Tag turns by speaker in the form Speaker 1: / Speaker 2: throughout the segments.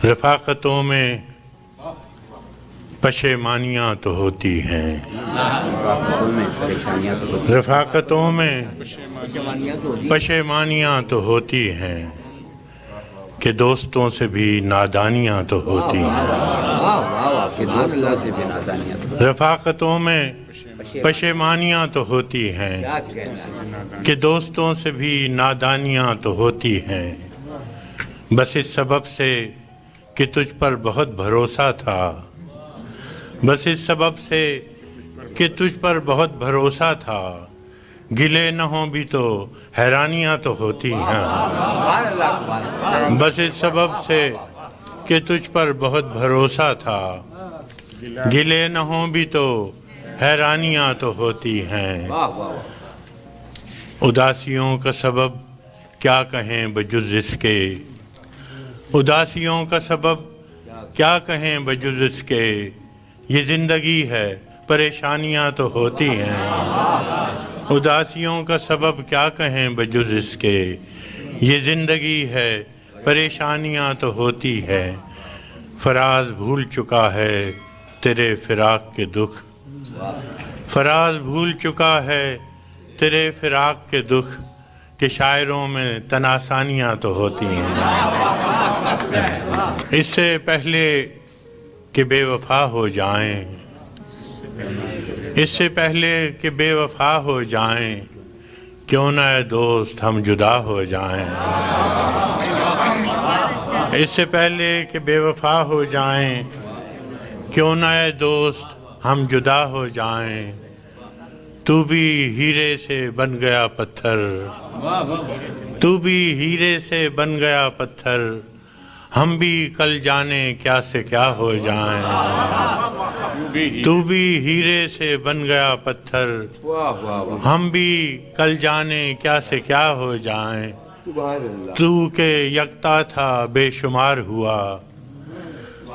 Speaker 1: رفاقتوں میں پشیمانیاں تو ہوتی ہیں، رفاقتوں میں پشیمانیاں تو ہوتی ہیں کہ دوستوں سے بھی نادانیاں تو ہوتی ہیں۔ رفاقتوں میں پشیمانیاں تو ہوتی ہیں کہ دوستوں سے بھی نادانیاں تو ہوتی ہیں، بس اس سبب سے کہ تجھ پر بہت بھروسہ تھا، بس اس سبب سے کہ تجھ پر بہت بھروسہ تھا، گلے نہ ہوں بھی تو حیرانیاں تو ہوتی ہیں، بس اس سبب سے کہ تجھ پر بہت بھروسہ تھا، گلے نہ ہوں بھی تو حیرانیاں تو ہوتی ہیں۔ اداسیوں کا سبب کیا کہیں بجز اس کے، اداسیوں کا سبب کیا کہیں بجز اس کے، یہ زندگی ہے پریشانیاں تو ہوتی ہیں۔ اداسیوں کا سبب کیا کہیں بجز اس کے، یہ زندگی ہے پریشانیاں تو ہوتی ہے۔ فراز بھول چکا ہے تیرے فراق کے دکھ، فراز بھول چکا ہے تیرے فراق کے دکھ، کہ شاعروں میں تناسانیاں تو ہوتی ہیں۔ اس سے پہلے کہ بے وفا ہو جائیں، اس سے پہلے کہ بے وفا ہو جائیں، کیوں نہ اے دوست ہم جدا ہو جائیں۔ اس سے پہلے کہ بے وفا ہو جائیں، کیوں نہ اے دوست ہم جدا ہو جائیں، تو بھی ہیرے سے بن گیا پتھر، تو بھی ہیرے سے بن گیا پتھر، ہم بھی کل جانے کیا سے کیا ہو جائیں۔ تو بھی ہیرے سے بن گیا پتھر، ہم بھی کل جانے کیا سے کیا ہو جائیں۔ تو کہ یکتا تھا بے شمار ہوا،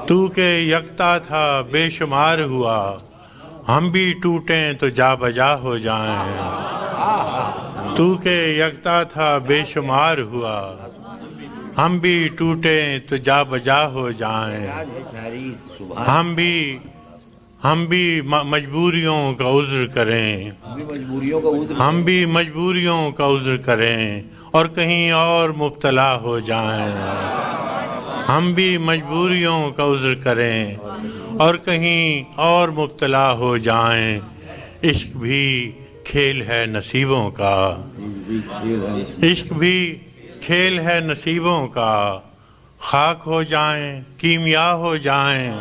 Speaker 1: تو کہ یکتا تھا بے شمار ہوا، ہم بھی ٹوٹیں تو جا بجا ہو جائیں۔ تو کہ یکتا تھا بے شمار ہوا، ہم بھی ٹوٹیں تو جا بجا ہو جائیں۔ ہم بھی مجبوریوں کا عذر کریں، ہم بھی مجبوریوں کا عذر کریں اور کہیں اور مبتلا ہو جائیں۔ ہم بھی مجبوریوں کا عذر کریں اور کہیں اور مبتلا ہو جائیں۔ عشق بھی کھیل ہے نصیبوں کا، عشق بھی کھیل ہے نصیبوں کا، خاک ہو جائیں کیمیا ہو جائیں۔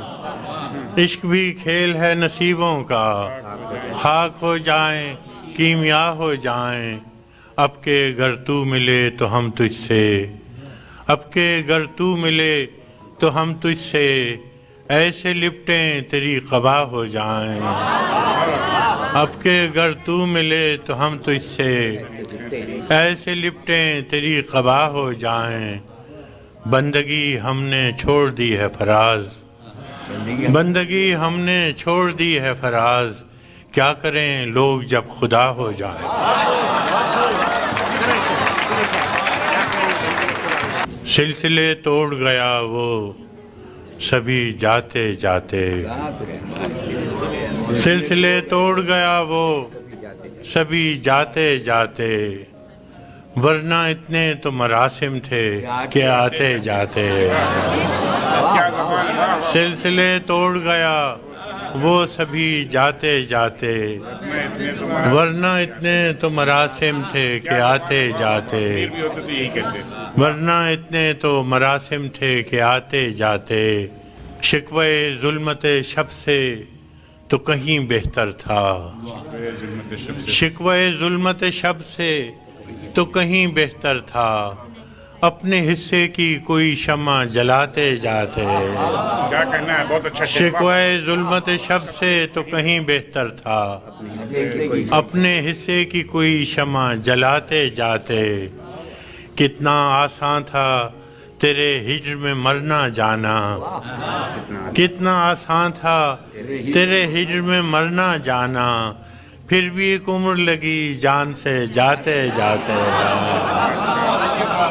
Speaker 1: عشق بھی کھیل ہے نصیبوں کا، خاک ہو جائیں کیمیا ہو جائیں۔ اب کہ گر تو ملے تو ہم تجھ سے، اب کہ گر تو ملے تو ہم تجھ سے، ایسے لپٹیں تیری قبا ہو جائیں۔ اب کہ گر تو ملے تو ہم تجھ سے، ایسے لپٹیں تیری قبا ہو جائیں۔ بندگی ہم نے چھوڑ دی ہے فراز، بندگی ہم نے چھوڑ دی ہے فراز، کیا کریں لوگ جب خدا ہو جائیں۔ سلسلے توڑ گیا وہ سبھی جاتے جاتے، سلسلے توڑ گیا وہ سبھی جاتے جاتے، ورنہ اتنے تو مراسم تھے کہ آتے جاتے۔ سلسلے توڑ گیا وہ سبھی جاتے جاتے، ورنہ اتنے تو مراسم تھے کہ آتے جاتے، ورنہ اتنے تو مراسم تھے کہ آتے جاتے۔ شکوے ظلمت شب سے تو کہیں بہتر تھا، شکوے ظلمت شب سے تو کہیں بہتر تھا، اپنے حصے کی کوئی شمع جلاتے جاتے۔
Speaker 2: کیا کہنا ہے، بہت اچھا
Speaker 1: شکوے ظلمت شب سے تو کہیں بہتر تھا، اپنے حصے کی کوئی شمع جلاتے جاتے۔ کتنا آسان تھا تیرے ہجر میں مرنا جانا، کتنا آسان تھا تیرے ہجر میں مرنا جانا، پھر بھی ایک عمر لگی جان سے جاتے جاتے۔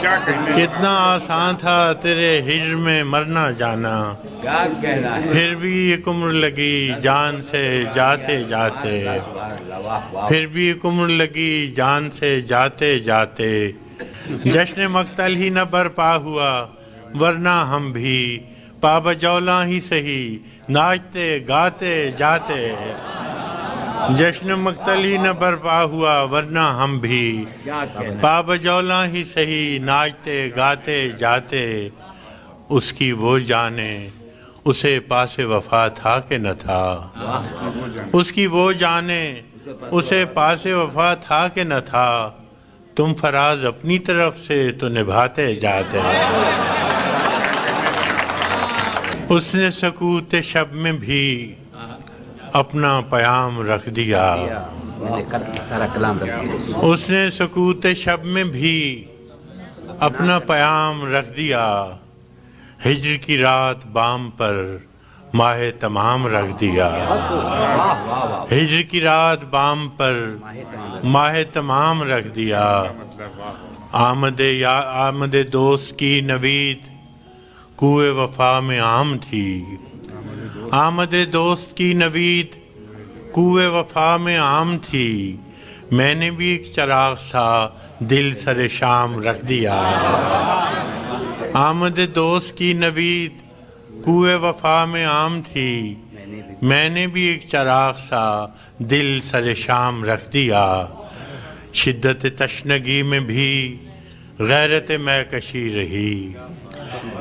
Speaker 2: کیا کہنا ہے؟
Speaker 1: کتنا آسان تھا تیرے ہجر میں مرنا جانا،
Speaker 3: کیا کہنا ہے؟
Speaker 1: پھر بھی ایک عمر لگی جان سے جاتے جاتے، پھر بھی ایک عمر لگی جان سے جاتے جاتے، جشن مقتل ہی نہ برپا ہوا ورنہ ہم بھی پابجولاں ہی سہی ناچتے گاتے جاتے، جشن مقتل ہی نہ برپا ہوا ورنہ ہم بھی
Speaker 3: کیا کہنا ہے؟
Speaker 1: پابجولاں ہی سہی ناچتے گاتے جاتے، اس کی وہ جانے اسے پاس وفا تھا کہ نہ تھا، اس کی وہ جانے اسے پاس وفا تھا کہ نہ تھا، تم فراز اپنی طرف سے تو نبھاتے جاتے، اس نے سکوت شب میں بھی اپنا پیام رکھ دیا،
Speaker 3: سارا کلام رکھ
Speaker 1: اس نے سکوت شب میں بھی اپنا پیام رکھ دیا، ہجر کی رات بام پر ماہ تمام رکھ دیا، ہجر کی رات بام پر ماہ تمام رکھ دیا، آمد دوست کی نوید کوئے وفا میں عام تھی، آمد دوست کی نوید کوئے وفا میں عام تھی، میں نے بھی ایک چراغ سا دل سر شام رکھ دیا، آمد دوست کی نوید کوئے وفا میں عام تھی، میں نے بھی ایک چراغ سا دل سر شام رکھ دیا، شدت تشنگی میں بھی غیرت میں کشی رہی،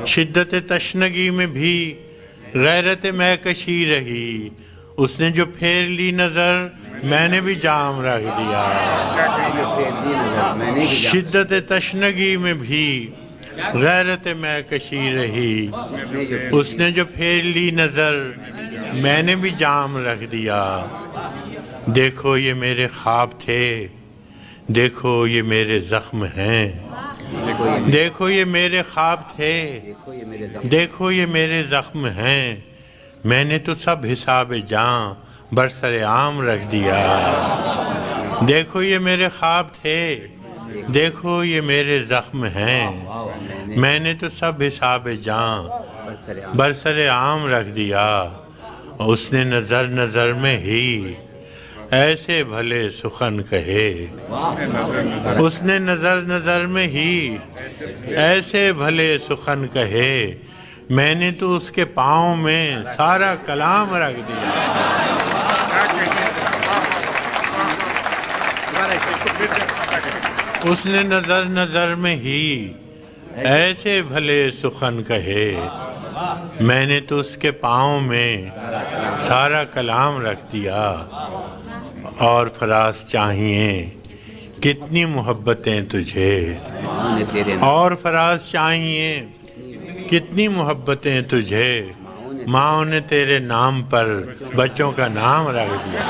Speaker 1: شدت تشنگی میں بھی غیرت میں کشی رہی، اس نے جو پھیر لی نظر میں نے بھی جام رکھ دیا، شدت تشنگی میں بھی غیرت میں کشی رہی، اس نے جو پھیر لی نظر میں نے بھی جام رکھ دیا، دیکھو یہ میرے خواب تھے، دیکھو یہ میرے زخم ہیں، دیکھو یہ میرے خواب تھے، دیکھو یہ میرے زخم ہیں، میں نے تو سب حساب جاں برسر عام رکھ دیا، دیکھو یہ میرے خواب تھے، دیکھو یہ میرے زخم ہیں، میں نے تو سب حساب جاں برسر عام رکھ دیا، اس نے نظر نظر میں ہی ایسے بھلے سخن کہے، اس نے نظر نظر میں ہی ایسے بھلے سخن کہے، میں نے تو اس کے پاؤں میں سارا کلام رکھ دیا، اس نے نظر نظر میں ہی ایسے بھلے سخن کہے، میں نے تو اس کے پاؤں میں سارا کلام رکھ دیا، اور فراز چاہیے کتنی محبتیں تجھے، اور فراز چاہیے کتنی محبتیں تجھے، ماں نے تیرے نام پر بچوں کا نام رکھ دیا،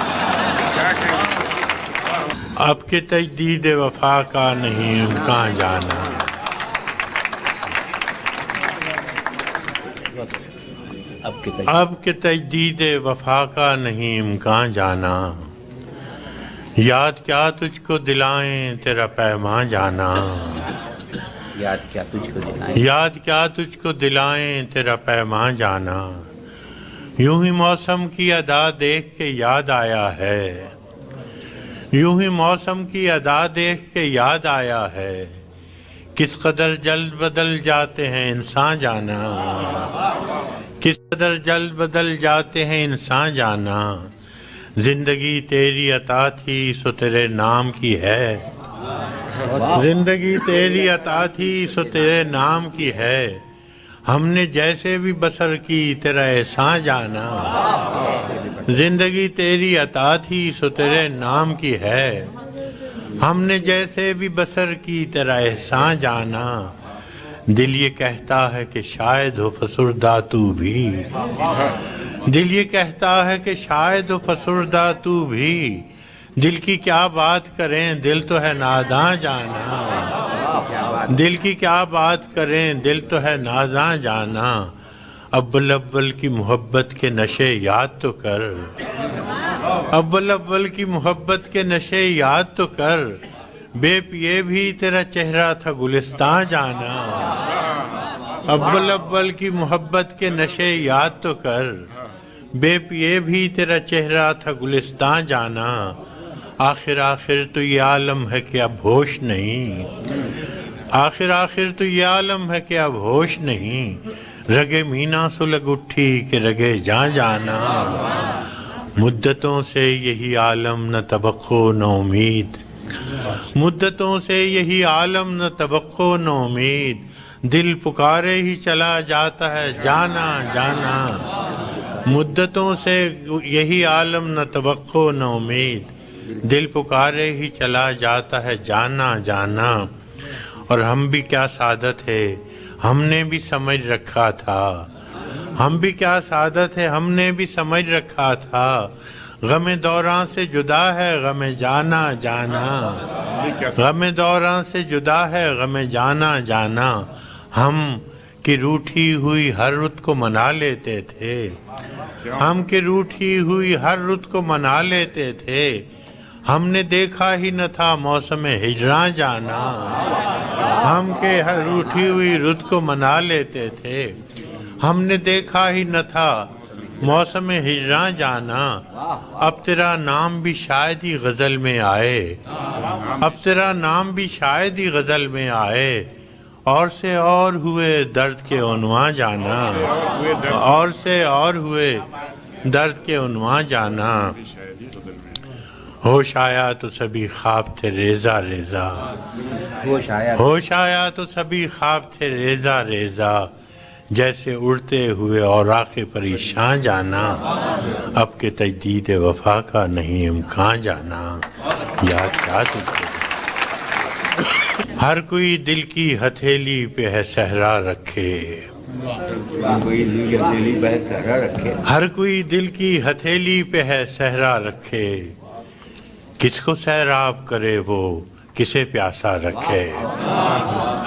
Speaker 1: اب کے تجدید وفا کا نہیں امکان جانا، اب کے تجدید وفا کا نہیں امکان جانا، یاد کیا تجھ کو دلائیں تیرا پیمان جانا،
Speaker 3: یاد کیا تجھ کو دلائیں،
Speaker 1: یاد کیا تجھ کو دلائیں تیرا پیمان جانا، یوں ہی موسم کی ادا دیکھ کے یاد آیا ہے، یوں ہی موسم کی ادا دیکھ کے یاد آیا ہے، کس قدر جلد بدل جاتے ہیں انسان جانا، کس قدر جلد بدل جاتے ہیں انسان جانا، زندگی تیری عطا تھی سو تیرے نام کی ہے، زندگی تیری عطا تھی سو تیرے نام کی ہے، ہم نے جیسے بھی بسر کی تیرا احسان جانا، زندگی تیری عطا تھی سو تیرے نام کی ہے، ہم نے جیسے بھی بسر کی تیرا احسان جانا، دل یہ کہتا ہے کہ شاید ہو فسردہ تو بھی، دل یہ کہتا ہے کہ شاید ہو فسردہ تو بھی، دل کی کیا بات کریں دل تو ہے ناداں جانا، دل کی کیا بات کریں دل تو ہے ناداں جانا، اول اول کی محبت کے نشے یاد تو کر، اول اول کی محبت کے نشے یاد تو کر، بے پیے بھی تیرا چہرہ تھا گلستان جانا، اول اول کی محبت کے نشے یاد تو کر، بے پیے بھی تیرا چہرہ تھا گلستان جانا، آخر آخر تو یہ عالم ہے کہ اب ہوش نہیں، آخر آخر تو یہ عالم ہے کہ اب ہوش نہیں، رگے مینا سلگ اٹھی کہ رگے جان جانا، مدتوں سے یہی عالم نہ توقع نہ امید، مدتوں سے یہی عالم نہ توقع نہ امید، دل پکارے ہی چلا جاتا ہے جانا جانا، مدتوں سے یہی عالم نہ توقع نہ امید، دل پکارے ہی چلا جاتا ہے جانا جانا، اور ہم بھی کیا سعادت ہے ہم نے بھی سمجھ رکھا تھا، ہم بھی کیا سعادت ہے ہم نے بھی سمجھ رکھا تھا، غم دوراں سے جدا ہے غم جانا جانا، غم دوراں سے جدا ہے غم جانا جانا، ہم کی روٹھی ہوئی ہر رت کو منا لیتے تھے، ہم کی روٹھی ہوئی ہر رت کو منا لیتے تھے، ہم نے دیکھا ہی نہ تھا موسم ہجراں جانا، ہم کے ہر روٹھی ہوئی رت کو منا لیتے تھے، ہم نے دیکھا ہی نہ تھا موسم ہجراں جانا، اب تیرا نام بھی شاید ہی غزل میں آئے، اب تیرا نام بھی شاید ہی غزل میں آئے، اور سے اور ہوئے درد کے عنواں جانا، اور سے اور ہوئے درد کے عنواں جانا، ہوش آیا تو سبھی خواب تھے ریزہ ریزہ، ہوش آیا تو سبھی خواب تھے ریزہ ریزہ، جیسے اڑتے ہوئے اوراق پریشان جانا، اب کے تجدید وفا کا نہیں امکان جانا، یاد کیا تجھے ہر کوئی دل کی ہتھیلی پہ ہے صحرا رکھے، ہر کوئی دل کی ہتھیلی پہ ہے صحرا رکھے، کس کو سیراب کرے وہ کسے پیاسا رکھے،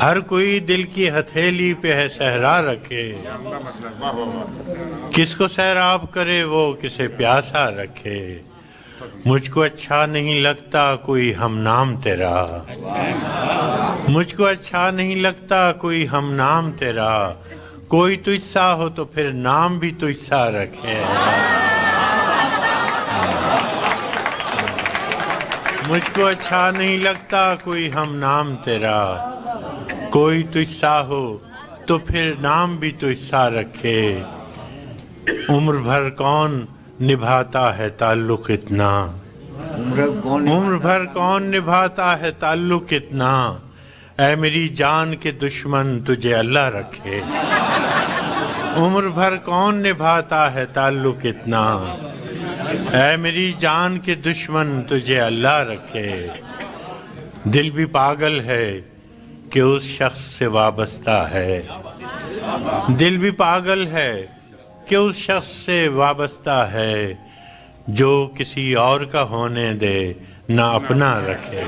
Speaker 1: ہر کوئی دل کی ہتھیلی پہ ہے صحرا رکھے، کس کو سیراب کرے وہ کسے پیاسا رکھے، مجھ کو اچھا نہیں لگتا کوئی ہم نام تیرا، مجھ کو اچھا نہیں لگتا کوئی ہم نام تیرا، کوئی تجھ سا ہو تو پھر نام بھی تجھ سا رکھے، مجھ کو اچھا نہیں لگتا کوئی ہم نام تیرا، کوئی تجھ سا ہو تو پھر نام بھی تجھ سا رکھے، عمر بھر کون نبھاتا ہے تعلق اتنا، عمر بھر کون نبھاتا ہے تعلق اتنا، اے میری جان کے دشمن تجھے اللہ رکھے، عمر بھر کون نبھاتا ہے تعلق اتنا، اے میری جان کے دشمن تجھے اللہ رکھے، دل بھی پاگل ہے کہ اس شخص سے وابستہ ہے، دل بھی پاگل ہے کہ اس شخص سے وابستہ ہے، جو کسی اور کا ہونے دے نہ اپنا رکھے،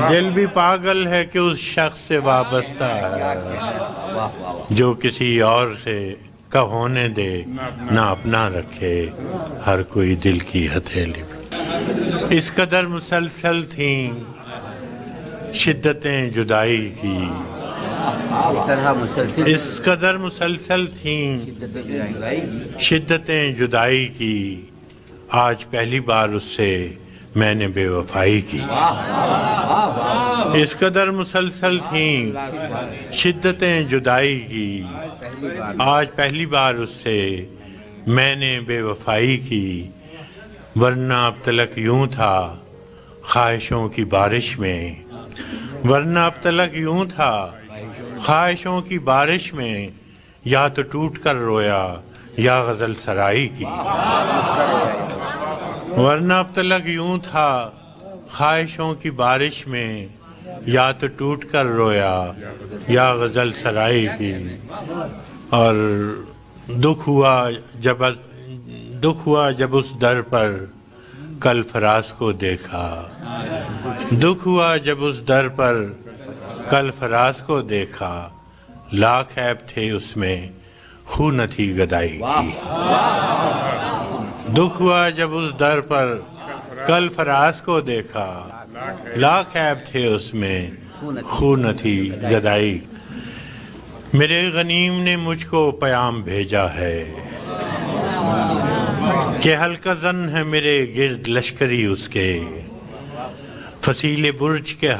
Speaker 1: دل بھی پاگل ہے کہ اس شخص سے وابستہ ہے، جو کسی اور سے کا ہونے دے نہ اپنا رکھے، ہر کوئی دل کی ہتھیلی پہ، اس قدر مسلسل تھیں شدتیں جدائی کی، اس قدر مسلسل تھیں شدتیں جدائی کی، آج پہلی بار اس سے میں نے بے وفائی کی، اس قدر مسلسل تھیں شدتیں جدائی کی، آج پہلی بار اس سے میں نے بے وفائی کی، ورنہ اب تلک یوں تھا خواہشوں کی بارش میں، ورنہ اب تلک یوں تھا خواہشوں کی بارش میں، یا تو ٹوٹ کر رویا یا غزل سرائی کی، ورنہ اب تلک یوں تھا خواہشوں کی بارش میں، یا تو ٹوٹ کر رویا یا غزل سرائی کی، اور دکھ ہوا جب اس در پر کل فراز کو دیکھا، دکھ ہوا جب اس در پر کل فراز کو دیکھا، لاکھ عیب تھے اس میں خو نہ تھی گدائی کی، دکھ ہوا جب اس در پر کل فراز کو دیکھا، لاکھ عیب تھے اس میں خون نہ تھی جدائی میرے غنیم نے مجھ کو پیام بھیجا ہے کہ ہلکا زن ہے میرے گرد لشکری اس کے فصیل برج کے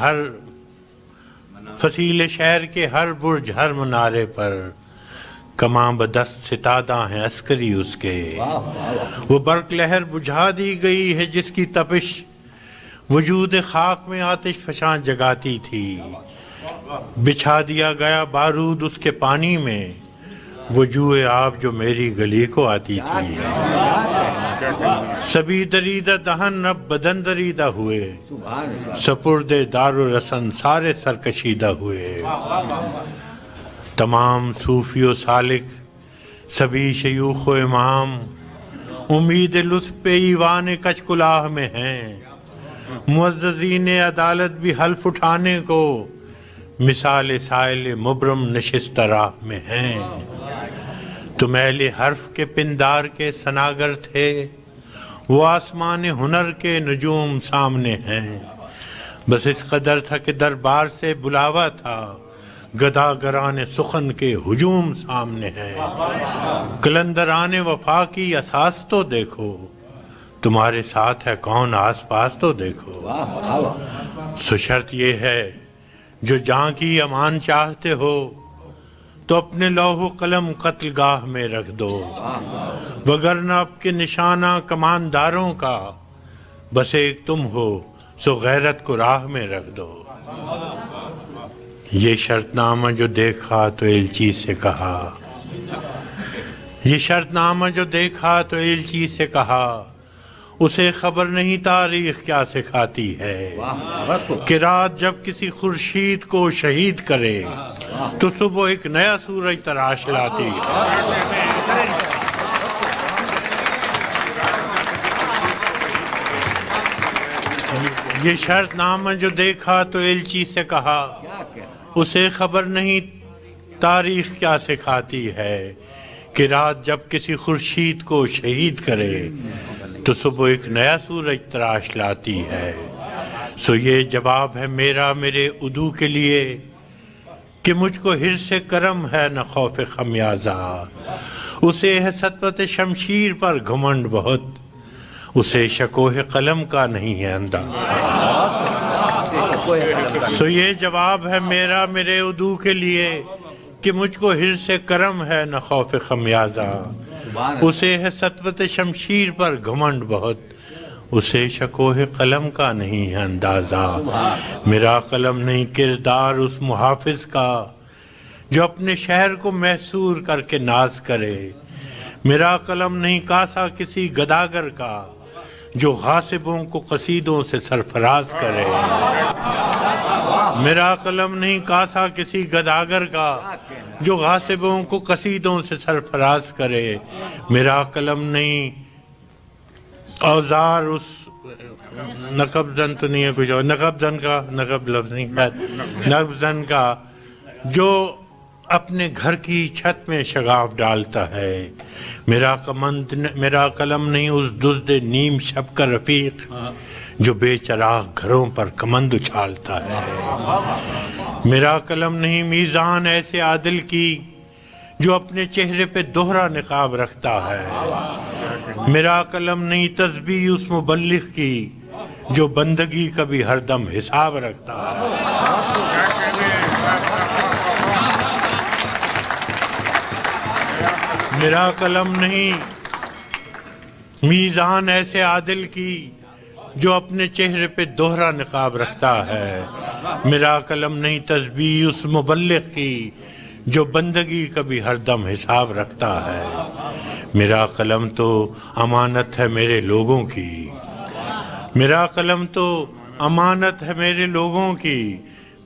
Speaker 1: فصیل شہر کے ہر برج ہر منارے پر کماں بدست ستادہ ہیں عسکری اس کے وہ برق لہر بجھا دی گئی ہے جس کی تپش وجود خاک میں آتش فشاں جگاتی تھی بچھا دیا گیا بارود اس کے پانی میں وہ جوئے آب جو میری گلی کو آتی تھی سبھی دریدہ دہن اب بدن دریدہ ہوئے سپرد دار و رسن سارے سرکشیدہ ہوئے تمام صوفی و سالک سبھی شیوخ و امام امید لطف پہ ایوان کچ کلاہ میں ہیں معززین عدالت بھی حلف اٹھانے کو مثال سائل مبرم نشست راہ میں ہیں تم اہل حرف کے پندار کے سناگر تھے وہ آسمان ہنر کے نجوم سامنے ہیں بس اس قدر تھا کہ دربار سے بلاوا تھا گداگران سخن کے ہجوم سامنے ہیں قلندران وفا کی اساس تو دیکھو تمہارے ساتھ ہے کون آس پاس تو دیکھو سو شرط یہ ہے جو جاں کی امان چاہتے ہو تو اپنے لوح و قلم قتل گاہ میں رکھ دو وگرنہ اب کے نشانہ کمانداروں کا بس ایک تم ہو سو غیرت کو راہ میں رکھ دو یہ شرط نامہ جو دیکھا تو ایلچی سے کہا یہ شرط نامہ جو دیکھا تو ایلچی سے کہا اسے خبر نہیں تاریخ کیا سکھاتی ہے کہ رات جب کسی خورشید کو شہید کرے تو صبح ایک نیا سورج تراش لاتی ہے یہ شرط نامہ جو دیکھا تو ایلچی سے کہا اسے خبر نہیں تاریخ کیا سکھاتی ہے کہ رات جب کسی خورشید کو شہید کرے تو صبح ایک نیا سورج تراش لاتی ہے سو یہ جواب ہے میرا میرے عدو کے لیے کہ مجھ کو حرص کرم ہے نہ خوف خمیازہ اسے ہے سطوت شمشیر پر گھمنڈ بہت اسے شکوہ قلم کا نہیں ہے اندازہ سو یہ جواب ہے میرا میرے عدو کے لیے کہ مجھ کو حرص کرم ہے نہ خوف خمیازہ اسے ہے سطوت شمشیر پر گھمنڈ بہت اسے شکوہ قلم کا نہیں ہے اندازہ میرا قلم نہیں کردار اس محافظ کا جو اپنے شہر کو محصور کر کے ناز کرے میرا قلم نہیں کاسا کسی گداگر کا جو غاصبوں کو قصیدوں سے سرفراز کرے میرا قلم نہیں کاسا کسی گداگر کا جو غاصبوں کو قصیدوں سے سرفراز کرے میرا قلم نہیں اوزار اس نقب زن تو نہیں ہے کچھ اور نقب زن کا نقب لفظ نہیں نقب زن کا جو اپنے گھر کی چھت میں شگاف ڈالتا ہے میرا قلم نہیں اس دزد نیم شب کا رفیق جو بے چراغ گھروں پر کمند اچھالتا ہے میرا قلم نہیں میزان ایسے عادل کی جو اپنے چہرے پہ دوہرا نقاب رکھتا ہے میرا قلم نہیں تسبیح اس مبلغ کی جو بندگی کا بھی ہر دم حساب رکھتا ہے میرا قلم نہیں میزان ایسے عادل کی جو اپنے چہرے پہ دوہرا نقاب رکھتا ہے میرا قلم نہیں تسبیح اس مبلغ کی جو بندگی کا بھی ہر دم حساب رکھتا ہے میرا قلم تو امانت ہے میرے لوگوں کی میرا قلم تو امانت ہے میرے لوگوں کی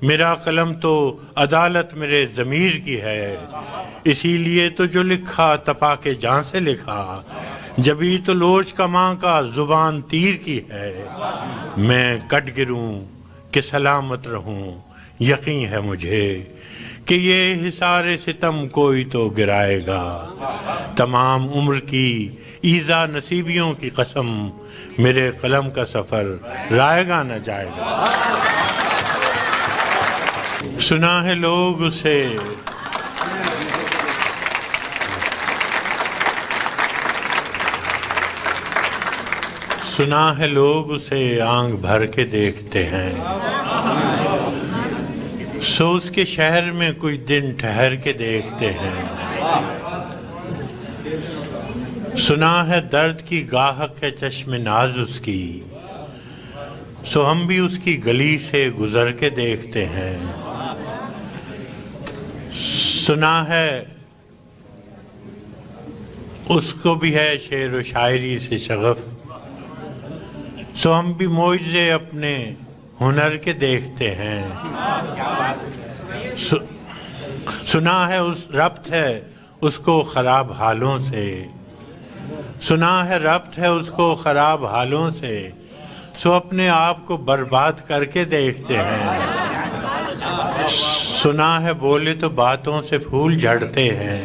Speaker 1: میرا قلم تو عدالت میرے ضمیر کی ہے اسی لیے تو جو لکھا تپا کے جان سے لکھا جبھی تو لوچ کماں کا زبان تیر کی ہے میں کٹ گروں کہ سلامت رہوں یقین ہے مجھے کہ یہ حصار ستم کوئی تو گرائے گا تمام عمر کی ایزا نصیبیوں کی قسم میرے قلم کا سفر رائے گا نہ جائے گا۔ سنا ہے لوگ اسے سنا ہے لوگ اسے آنکھ بھر کے دیکھتے ہیں، سو اس کے شہر میں کوئی دن ٹھہر کے دیکھتے ہیں۔ سنا ہے درد کی گاہک ہے چشم ناز اس کی، سو ہم بھی اس کی گلی سے گزر کے دیکھتے ہیں۔ سنا ہے اس کو بھی ہے شعر و شاعری سے شغف، سو ہم بھی معجزے اپنے ہنر کے دیکھتے ہیں۔ سنا ہے اس ربط ہے اس کو خراب حالوں سے، سنا ہے ربط ہے اس کو خراب حالوں سے، سو اپنے آپ کو برباد کر کے دیکھتے ہیں۔ سنا ہے بولے تو باتوں سے پھول جھڑتے ہیں،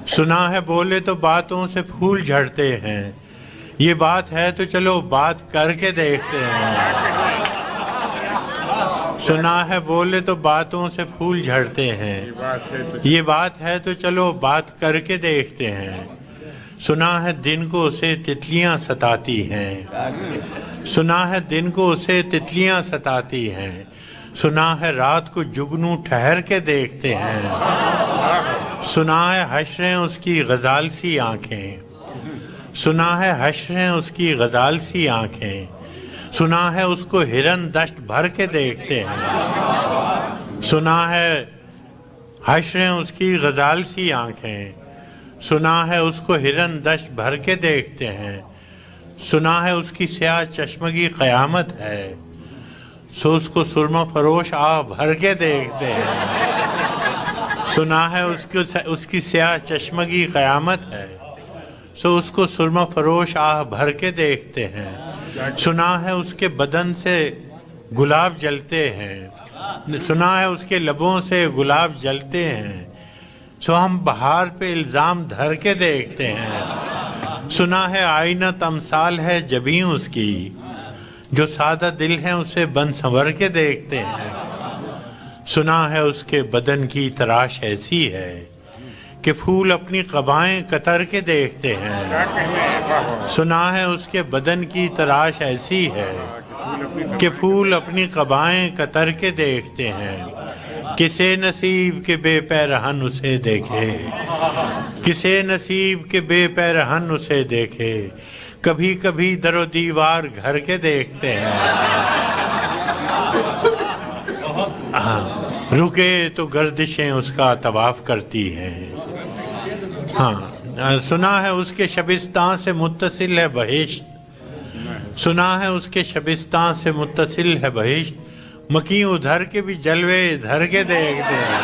Speaker 1: سنا ہے بولے تو باتوں سے پھول جھڑتے ہیں، یہ بات ہے تو چلو بات کر کے دیکھتے ہیں۔ سنا ہے بولے تو باتوں سے پھول جھڑتے ہیں، یہ بات ہے تو چلو بات کر کے دیکھتے ہیں۔ سنا ہے دن کو اسے تتلیاں ستاتی ہیں، سنا ہے دن کو اسے تتلیاں ستاتی ہیں، سنا ہے رات کو جگنو ٹھہر کے دیکھتے ہیں۔ سنا ہے حشریں اس کی غزال سی آنکھیں، سنا ہے حشریں اس کی غزال سی آنکھیں، سنا ہے اس کو ہرن دشت بھر کے دیکھتے ہیں۔ سنا ہے حشریں اس کی غزال سی آنکھیں، سنا ہے اس کو ہرن دشت بھر کے دیکھتے ہیں۔ سنا ہے اس کی سیاہ چشمگی قیامت ہے، سو اس کو سرمہ فروش آہ بھر کے دیکھتے ہیں۔ سنا ہے اس کی سیاہ چشمگی قیامت ہے، سو اس کو سرمہ فروش آہ بھر کے دیکھتے ہیں۔ سنا ہے اس کے بدن سے گلاب جلتے ہیں، سنا ہے اس کے لبوں سے گلاب جلتے ہیں، سو ہم بہار پہ الزام دھر کے دیکھتے ہیں۔ سنا ہے آئینہ تمثال ہے جبیں اس کی، جو سادہ دل ہیں اسے بن سنور کے دیکھتے ہیں۔ سنا ہے اس کے بدن کی تراش ایسی ہے کہ پھول اپنی قبائیں قطر کے دیکھتے ہیں۔ سنا ہے اس کے بدن کی تراش ایسی ہے کہ پھول اپنی قبائیں قطر کے دیکھتے ہیں۔ کسے نصیب کے بے پیرہن اسے دیکھے، کسے نصیب کے بے پیرہن اسے دیکھے، کبھی کبھی در و دیوار گھر کے دیکھتے ہیں۔ رکے تو گردشیں اس کا طواف کرتی ہیں۔ سنا ہے اس کے شبستان سے متصل ہے بہشت، سنا ہے اس کے شبستان سے متصل ہے بہشت، مکیں ادھر کے بھی جلوے ادھر کے دیکھتے ہیں۔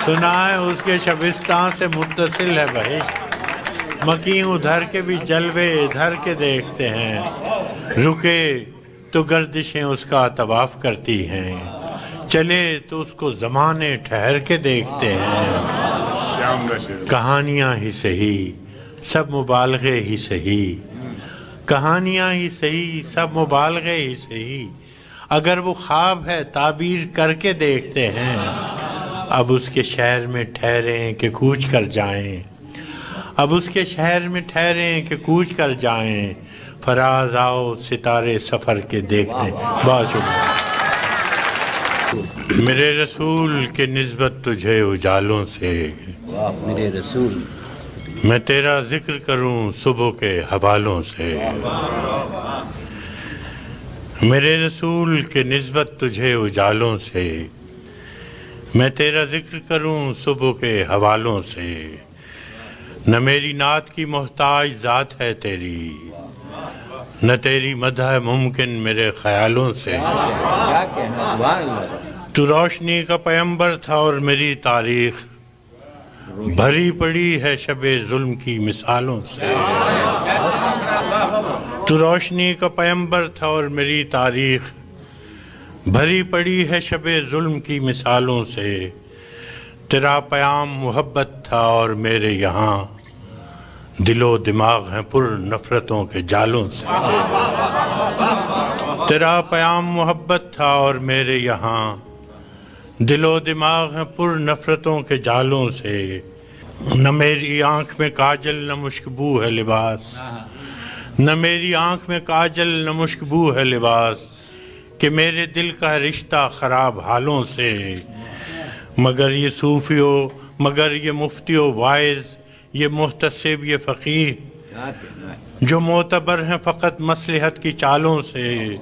Speaker 1: سنا ہے اس کے شبستان سے متصل ہے بہشت، مکیں ادھر کے بھی جلوے ادھر کے دیکھتے ہیں۔ رکے تو گردشیں اس کا طواف کرتی ہیں، چلے تو اس کو زمانے ٹھہر کے دیکھتے ہیں۔ کہانیاں ہی سہی سب مبالغے ہی سہی، کہانیاں ہی سہی سب مبالغے ہی سہی، اگر وہ خواب ہے تعبیر کر کے دیکھتے ہیں۔ اب اس کے شہر میں ٹھہریں کہ کوچ کر جائیں، اب اس کے شہر میں ٹھہریں کہ کوچ کر جائیں، فراز آؤ ستارے سفر کے دیکھتے۔ بہت شکریہ۔ میرے رسول کے نسبت تجھے اجالوں سے،
Speaker 3: میرے رسول
Speaker 1: میں تیرا ذکر کروں صبح کے حوالوں سے۔ میرے رسول کے نسبت تجھے اجالوں سے، میں تیرا ذکر کروں صبح کے حوالوں سے۔ نہ میری نعت کی محتاج ذات ہے تیری، نہ تیری مدح ممکن میرے خیالوں سے۔
Speaker 3: کیا کہنا، سبحان اللہ۔
Speaker 1: تو روشنی کا پیمبر تھا اور میری تاریخ بھری پڑی ہے شب ظلم کی مثالوں سے۔ تو روشنی کا پیمبر تھا اور میری تاریخ بھری پڑی ہے شب ظلم کی مثالوں سے۔ تیرا پیام محبت تھا اور میرے یہاں دل و دماغ ہیں پر نفرتوں کے جالوں سے۔ تیرا پیام محبت تھا اور میرے یہاں دل و دماغ ہیں پر نفرتوں کے جالوں سے۔ نہ میری آنکھ میں کاجل نہ مشکبو ہے لباس، نہ میری آنکھ میں کاجل نہ مشکبو ہے لباس، کہ میرے دل کا رشتہ خراب حالوں سے۔ مگر یہ صوفیو، مگر یہ مفتیو وائز، یہ محتسب، یہ فقیہ،
Speaker 3: کیا کہنا ہے؟
Speaker 1: جو معتبر ہیں فقط مصلحت کی چالوں سے،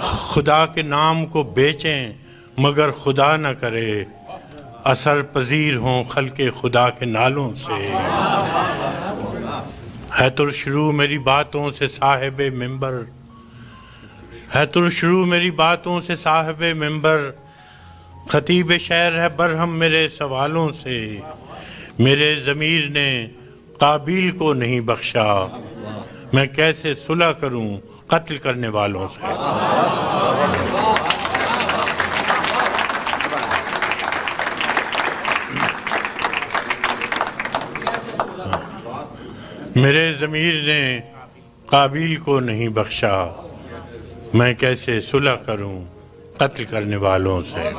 Speaker 1: خدا کے نام کو بیچیں مگر خدا نہ کرے، اثر پذیر ہوں خلق خدا کے نالوں سے۔ ہے ترشرو میری باتوں سے صاحب منبر، ہے ترشرو میری باتوں سے صاحب منبر، خطیب شعر ہے برہم میرے سوالوں سے۔ میرے ضمیر نے قابیل کو نہیں بخشا، میں کیسے صلح کروں قتل کرنے والوں سے۔ میرے ضمیر نے قابیل کو نہیں بخشا، میں کیسے صلح کروں قتل کرنے والوں سے۔